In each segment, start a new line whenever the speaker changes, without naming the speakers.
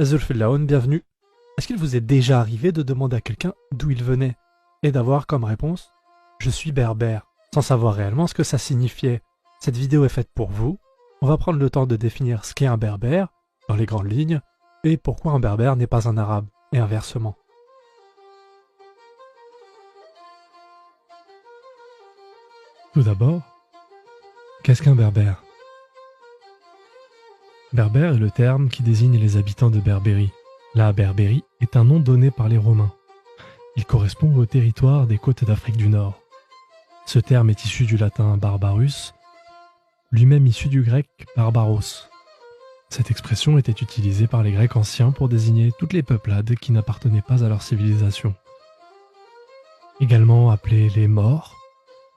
Zulfillaoun, bienvenue. Est-ce qu'il vous est déjà arrivé de demander à quelqu'un d'où il venait et d'avoir comme réponse « Je suis berbère » sans savoir réellement ce que ça signifiait? Cette vidéo est faite pour vous. On va prendre le temps de définir ce qu'est un berbère, dans les grandes lignes, et pourquoi un berbère n'est pas un arabe, et inversement. Tout d'abord, qu'est-ce qu'un berbère? Berbère est le terme qui désigne les habitants de Berbérie. La Berbérie est un nom donné par les Romains. Il correspond au territoire des côtes d'Afrique du Nord. Ce terme est issu du latin barbarus, lui-même issu du grec barbaros. Cette expression était utilisée par les Grecs anciens pour désigner toutes les peuplades qui n'appartenaient pas à leur civilisation. Également appelés les Maures,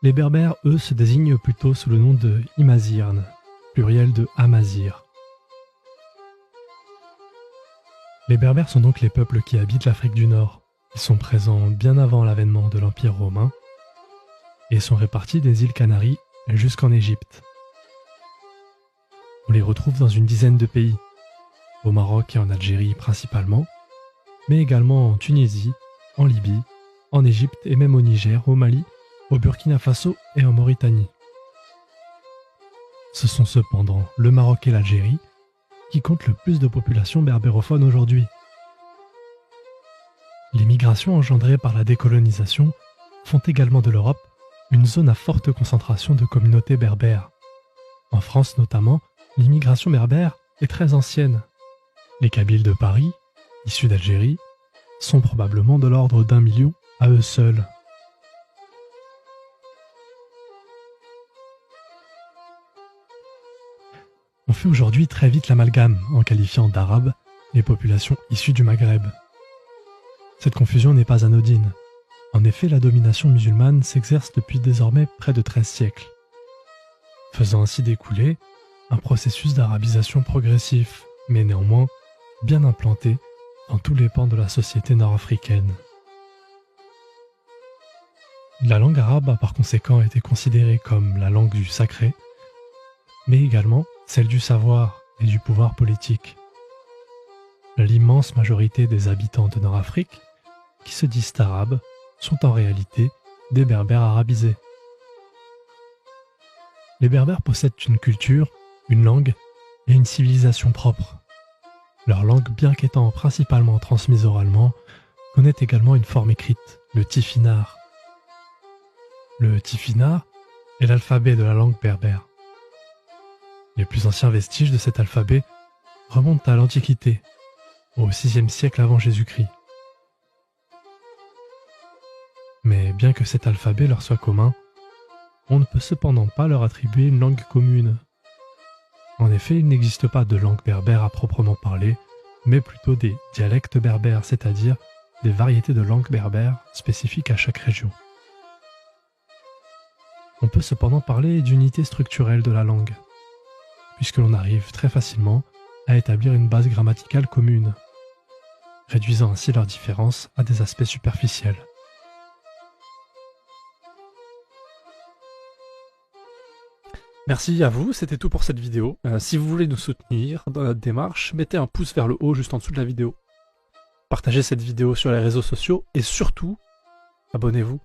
les Berbères, eux, se désignent plutôt sous le nom de Imazirn, pluriel de Amazir. Les Berbères sont donc les peuples qui habitent l'Afrique du Nord. Ils sont présents bien avant l'avènement de l'Empire romain et sont répartis des îles Canaries jusqu'en Égypte. On les retrouve dans une dizaine de pays, au Maroc et en Algérie principalement, mais également en Tunisie, en Libye, en Égypte et même au Niger, au Mali, au Burkina Faso et en Mauritanie. Ce sont cependant le Maroc et l'Algérie qui comptent le plus de population berbérophone aujourd'hui. Les migrations engendrées par la décolonisation font également de l'Europe une zone à forte concentration de communautés berbères. En France notamment, l'immigration berbère est très ancienne. Les Kabyles de Paris, issus d'Algérie, sont probablement de l'ordre d'1 million à eux seuls. On fait aujourd'hui très vite l'amalgame en qualifiant d'arabes les populations issues du Maghreb. Cette confusion n'est pas anodine. En effet, la domination musulmane s'exerce depuis désormais près de 13 siècles, faisant ainsi découler un processus d'arabisation progressif, mais néanmoins bien implanté dans tous les pans de la société nord-africaine. La langue arabe a par conséquent été considérée comme la langue du sacré, mais également celle du savoir et du pouvoir politique. L'immense majorité des habitants de Nord-Afrique, qui se disent arabes, sont en réalité des berbères arabisés. Les berbères possèdent une culture, une langue et une civilisation propre. Leur langue, bien qu'étant principalement transmise oralement, connaît également une forme écrite, le tifinagh. Le tifinagh est l'alphabet de la langue berbère. Les plus anciens vestiges de cet alphabet remontent à l'Antiquité, au VIe siècle avant Jésus-Christ. Mais bien que cet alphabet leur soit commun, on ne peut cependant pas leur attribuer une langue commune. En effet, il n'existe pas de langue berbère à proprement parler, mais plutôt des dialectes berbères, c'est-à-dire des variétés de langues berbères spécifiques à chaque région. On peut cependant parler d'unité structurelle de la langue, puisque l'on arrive très facilement à établir une base grammaticale commune, réduisant ainsi leurs différences à des aspects superficiels. Merci à vous, c'était tout pour cette vidéo. Si vous voulez nous soutenir dans notre démarche, mettez un pouce vers le haut juste en dessous de la vidéo. Partagez cette vidéo sur les réseaux sociaux et surtout, abonnez-vous.